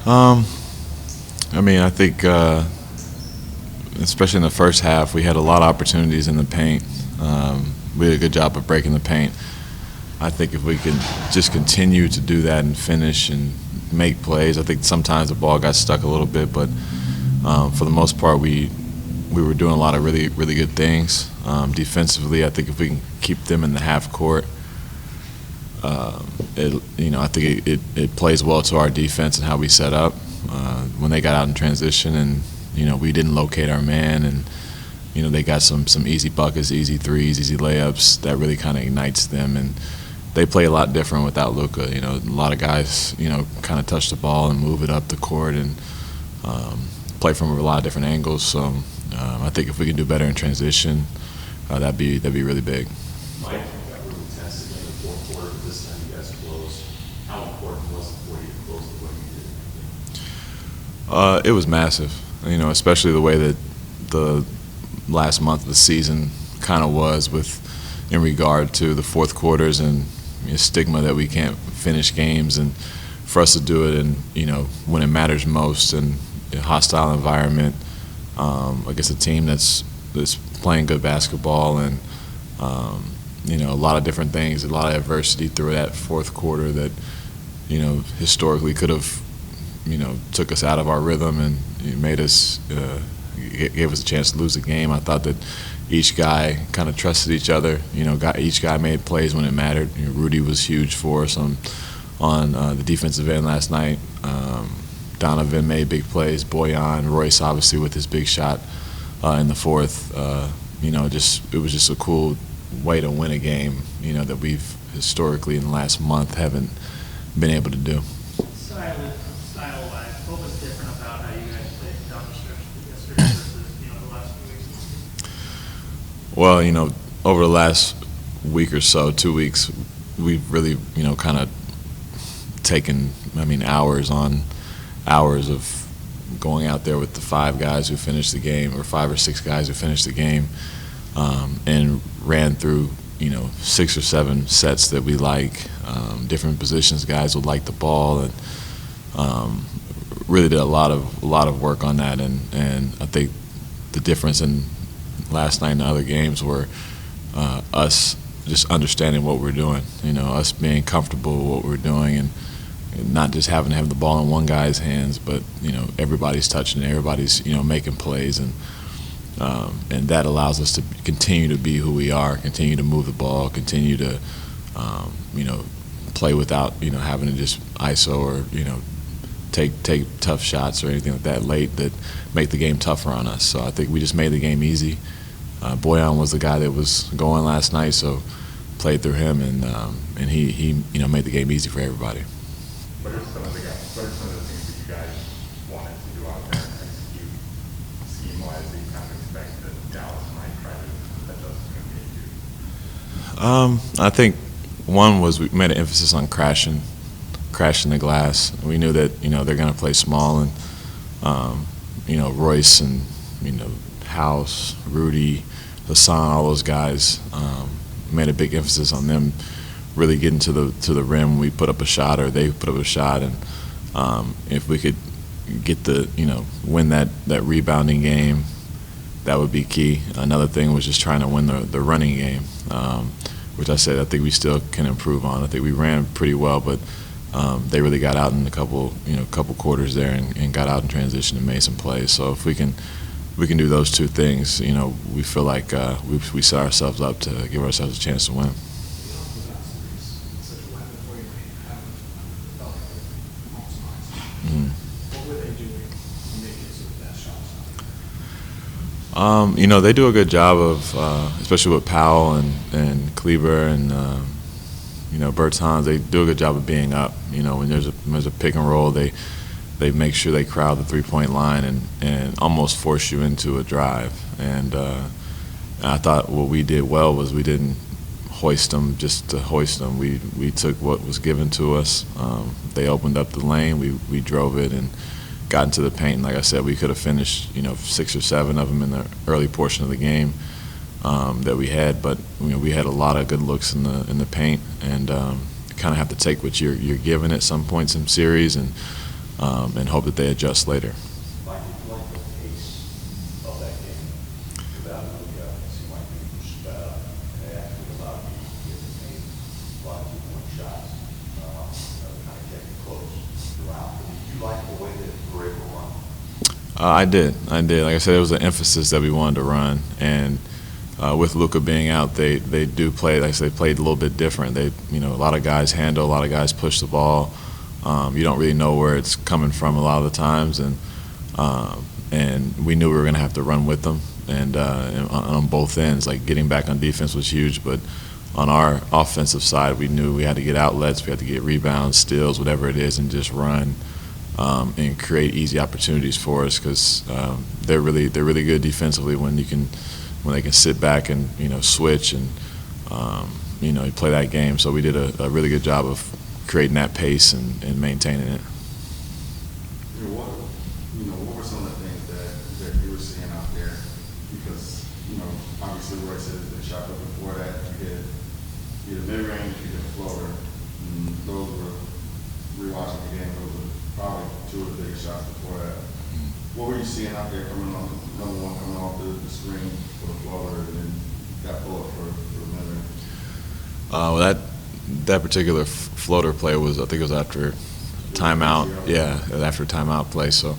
Um, I mean, I think, especially in the first half, we had a lot of opportunities in the paint. We did a good job of breaking the paint. I think if we can just continue to do that and finish and make plays, I think sometimes the ball got stuck a little bit, but for the most part, we were doing a lot of really good things. Defensively, I think if we can keep them in the half court, I think it plays well to our defense and how we set up. When they got out in transition and we didn't locate our man, and they got some easy buckets, easy threes, easy layups that really kind of ignites them, and they play a lot different without Luka. A lot of guys kind of touch the ball and move it up the court and play from a lot of different angles. So I think if we can do better in transition, that'd be really big. Mike, you got really tense again in the fourth quarter, but this time you guys closed. How important was it for you to close the way you did? It was massive, especially the way that the last month of the season kind of was in regard to the fourth quarters and stigma that we can't finish games, and for us to do it and when it matters most in a hostile environment against a team that's playing good basketball and a lot of different things, a lot of adversity through that fourth quarter that historically could have took us out of our rhythm and made us gave us a chance to lose the game. I thought that each guy kind of trusted each other. Each guy made plays when it mattered. Rudy was huge for us on the defensive end last night. Donovan made big plays. Bojan, Royce obviously with his big shot in the fourth. It was just a cool way to win a game. That we've historically in the last month haven't been able to do. Style-wise, what was different about how you guys played down the stretch yesterday versus the last few weeks? Well, over the last week or so, 2 weeks, we've really kind of taken hours of going out there with the 5 guys who finished the game, or 5 or 6 guys who finished the game, and ran through 6 or 7 sets that we like, different positions guys would like the ball, and really did a lot of work on that, and I think the difference in last night and the other games were us just understanding what we're doing, us being comfortable with what we're doing, and not just having to have the ball in one guy's hands, but everybody's touching it, everybody's making plays, and that allows us to continue to be who we are, continue to move the ball, continue to play without having to just ISO or take tough shots or anything like that late that make the game tougher on us. So I think we just made the game easy. Bojan was the guy that was going last night, so played through him, and he made the game easy for everybody. What are some of the things that you guys wanted to do out there and execute scheme-wise that you kind of expect that Dallas might try to adjust to you? I think one was we made an emphasis on crashing the glass. We knew that they're going to play small, and Royce and House, Rudy, Hassan, all those guys made a big emphasis on them really getting to the rim. We put up a shot, or they put up a shot, and if we could get win that rebounding game, that would be key. Another thing was just trying to win the running game, which I said I think we still can improve on. I think we ran pretty well, but they really got out in a couple quarters there and got out in transition and made some plays. So if we can do those two things, we feel like we set ourselves up to give ourselves a chance to win. They do a good job of, especially with Powell and Kleber and Bertans. They do a good job of being up. When there's a pick and roll, they make sure they crowd the 3-point line and almost force you into a drive. And I thought what we did well was we didn't hoist them just to hoist them. We took what was given to us. They opened up the lane. We drove it and got into the paint. And like I said, we could have finished 6 or 7 of them in the early portion of the game that we had. But we had a lot of good looks in the paint, and kind of have to take what you're given at some points in series and and hope that they adjust later. Mike, did you like the pace of that game? Without really, it seemed like people sped up, and they actually allowed you to get the paint, a lot of 2-point shots, kind of kept you close throughout. But did you like the way that you were able to run? I did. Like I said, it was an emphasis that we wanted to run, and with Luka being out, they do play. Like I said, they played a little bit different. A lot of guys handle, a lot of guys push the ball. You don't really know where it's coming from a lot of the times, and we knew we were going to have to run with them, and on both ends, like getting back on defense was huge, but on our offensive side, we knew we had to get outlets, we had to get rebounds, steals, whatever it is, and just run. And create easy opportunities for us, because they're really good defensively when they can sit back and switch and you play that game. So we did a really good job of creating that pace and maintaining it. What were some of the things that you were seeing out there? Because obviously Roy said the shot, but before that you had a mid-range, you had a floater, and those were rewatching the game. Those were probably two of the biggest shots before that. What were you seeing out there coming on, number one, coming off the screen for the floater, and then got pulled for the mid-range? Well, that particular floater play was, I think it was after timeout. Yeah, after timeout play. So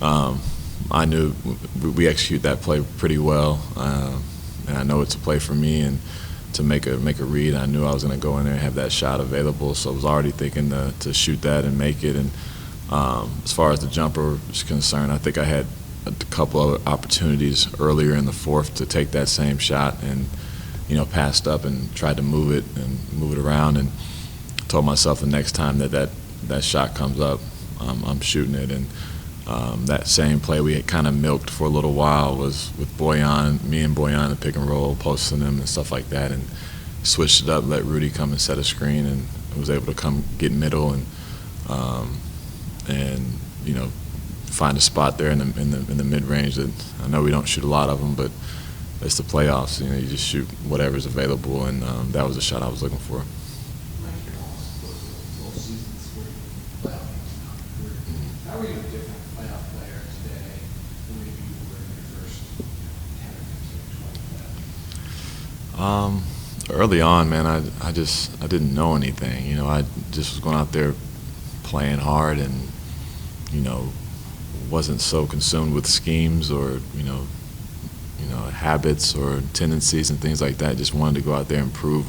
I knew we execute that play pretty well, and I know it's a play for me and to make a read. I knew I was going to go in there and have that shot available, so I was already thinking to shoot that and make it. And as far as the jumper is concerned, I think I had a couple of opportunities earlier in the fourth to take that same shot, and passed up and tried to move it around, and told myself the next time that shot comes up, I'm shooting it. And that same play we had kind of milked for a little while was with me and Bojan, the pick and roll, posting them and stuff like that, and switched it up, let Rudy come and set a screen, and was able to come get middle and find a spot there in the mid range that I know we don't shoot a lot of them, but it's the playoffs. You just shoot whatever's available, and that was the shot I was looking for. How are you a different playoff player today than maybe you were in your first 10 or 15 or 20 playoffs? Early on, man, I didn't know anything. I just was going out there playing hard, and wasn't so consumed with schemes or habits or tendencies and things like that. Just wanted to go out there and prove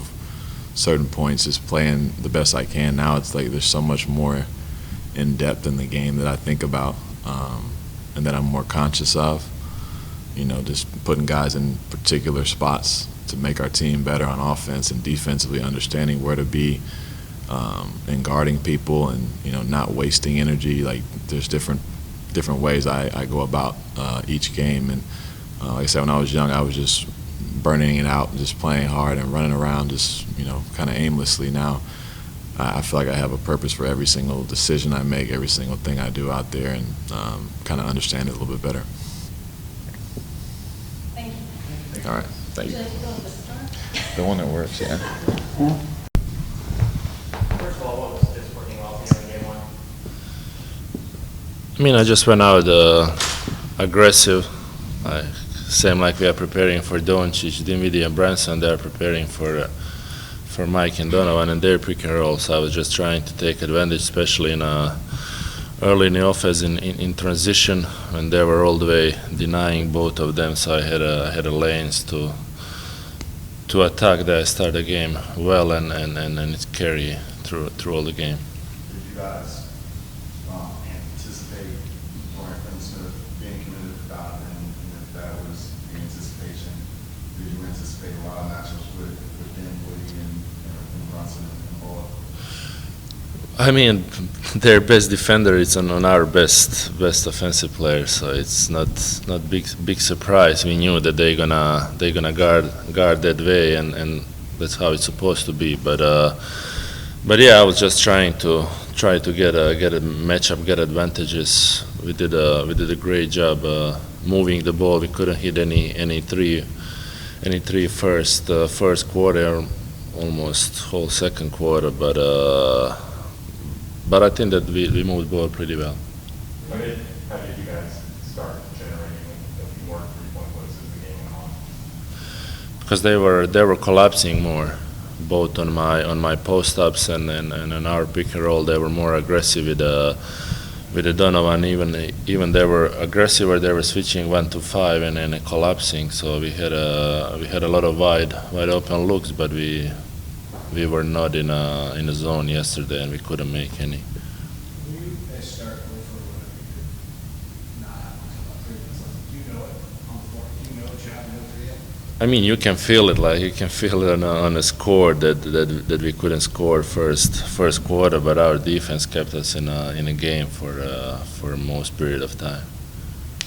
certain points, just playing the best I can. Now it's like there's so much more in depth in the game that I think about, and that I'm more conscious of. Just putting guys in particular spots to make our team better on offense, and defensively understanding where to be, and guarding people, and not wasting energy. Like there's different ways I go about each game. And like I said, when I was young, I was just burning it out, just playing hard and running around, just kind of aimlessly. Now I feel like I have a purpose for every single decision I make, every single thing I do out there, and kind of understand it a little bit better. Thank you. All right, thank Would you. you like to go with the star? The one that works, yeah. First of all, what was working well for you in game one? I mean, I just went out aggressive, same like we are preparing for Doncic, Dinwiddie and Branson. They are preparing for Mike and Donovan and their pick and roll. So I was just trying to take advantage, especially early in the offense in transition when they were all the way denying both of them. So I had a lanes to attack that, start the game well, and it carry through all the game. Did you guys anticipate Dorian Smith being committed to Donovan, and if that was the anticipation, did you anticipate a lot of matchups with Dinwiddie and Brunson and Bola? I mean, their best defender is on our best offensive player, so it's not big surprise. We knew that they're gonna guard that way, and that's how it's supposed to be. But yeah, I was just trying to get a matchup, get advantages. We did a great job moving the ball. We couldn't hit any three first quarter, almost whole second quarter, but but I think that we moved ball pretty well. How did you guys start generating a few more three-point looks as the game went on? Because they were collapsing more, both on my post ups and on our pick and roll. They were more aggressive with the Donovan. Even they were aggressive where they were switching 1-5 and collapsing. So we had a lot of wide open looks, but we were not in a zone yesterday, and we couldn't make any. When you guys start over whatever you could not have until about 3 minutes left, do you know it on the floor? Do you know what you have in the three yet? I mean, you can feel it. Like you can feel it on a score that we couldn't score first quarter, but our defense kept us in a game for most period of time.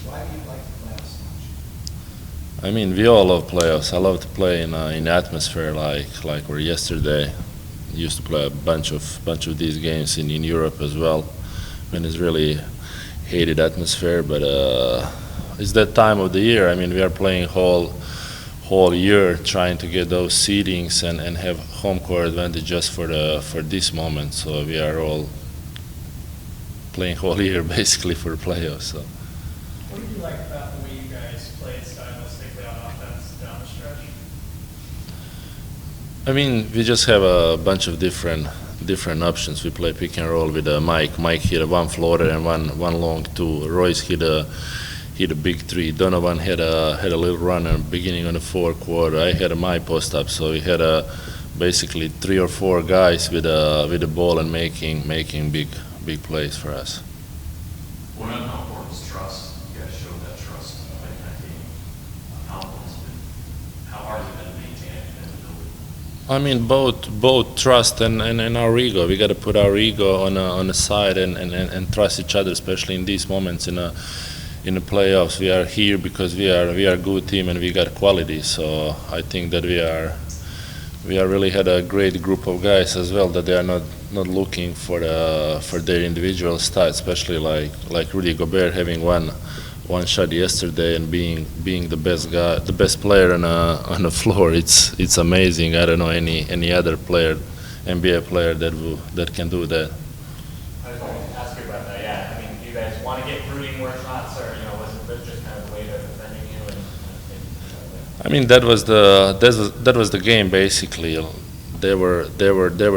Why do you like the playoffs so much? I mean, we all love playoffs. I love to play in atmosphere like we're yesterday. Used to play a bunch of these games in Europe as well, when it's really hated atmosphere. But it's that time of the year. I mean, we are playing whole year trying to get those seedings and have home court advantage just for this moment. So we are all playing whole year basically for the playoffs. So. What do you like about the way you guys played stylistically on offense down the stretch? I mean, we just have a bunch of different options. We play pick and roll with Mike. Mike hit a one floater and one long two. Royce hit a big three. Donovan had a little run in the beginning of the fourth quarter. I had my post up, so we had basically 3 or 4 guys with the ball and making big plays for us. Well, how important is trust? You guys showed that trust in that game. How hard has it been to maintain it and build it? I mean, both trust and our ego. We got to put our ego on the side and trust each other, especially in these moments in the playoffs. We are here because we are a good team and we got quality. So I think that we really had a great group of guys as well, that they are not looking for their individual stats, especially like Rudy Gobert having one shot yesterday and being the best player on the floor. It's amazing. I don't know any other player, NBA player that can do that. I just wanted to ask you about that. Yeah, I mean, do you guys want to get Rudy more shots, or was it just kind of the way they're defending you and I mean, that was the game basically. They were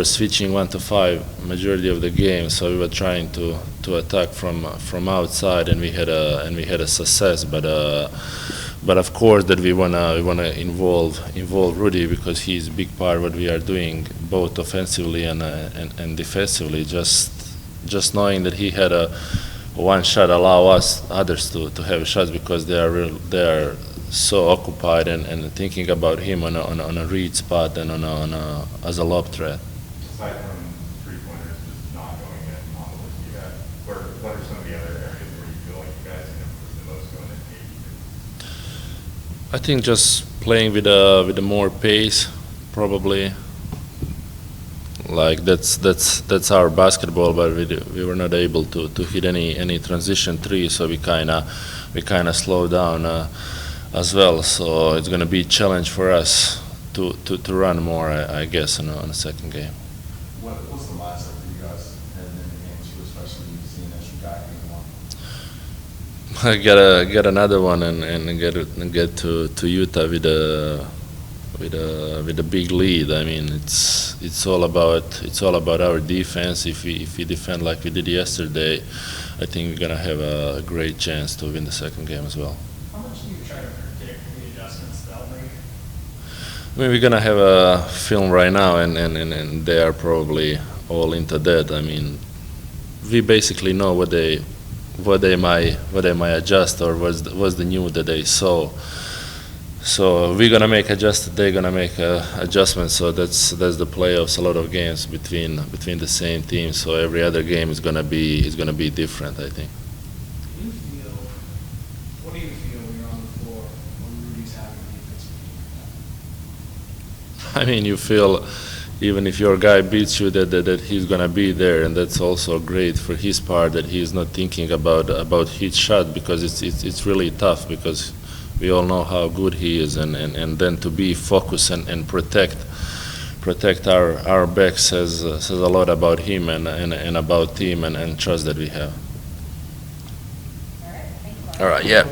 switching 1-5 majority of the game, so we were trying to attack from outside, and we had a success. But of course that we wanna involve Rudy, because he's a big part of what we are doing, both offensively and defensively. Just knowing that he had a one shot allow us others to have shots, because they are so occupied and thinking about him on a read spot and as a lob threat. Aside from three-pointers just not going in on the list you had, what are some of the other areas where you feel like you guys can improve the most going into game? I think just playing with a more pace, probably. Like that's our basketball, but we were not able to hit any transition three, so we kind of slowed down as well. So it's going to be a challenge for us to run more, I guess, on the second game. What's the mindset for you guys heading into the game too, especially seeing that you got game one? I got another one and get to Utah with a big lead. I mean, it's all about our defense. If we defend like we did yesterday, I think we're gonna have a great chance to win the second game as well. How much do you try to predict the adjustments they'll make? I mean, we're gonna have a film right now, and they are probably all into that. I mean, we basically know what they might adjust, or was the new that they saw. So we're gonna make adjustments. They're gonna make adjustments. So that's the playoffs. A lot of games between the same team. So every other game is gonna be different, I think. What do you feel when you're on the floor when Rudy's having a defensive game like that? I mean, you feel, even if your guy beats you, that he's gonna be there, and that's also great for his part, that he's not thinking about his shot, because it's really tough, because we all know how good he is, and then to be focused and protect protect our back says a lot about him and about team and trust that we have. All right, thank you. All right, yeah.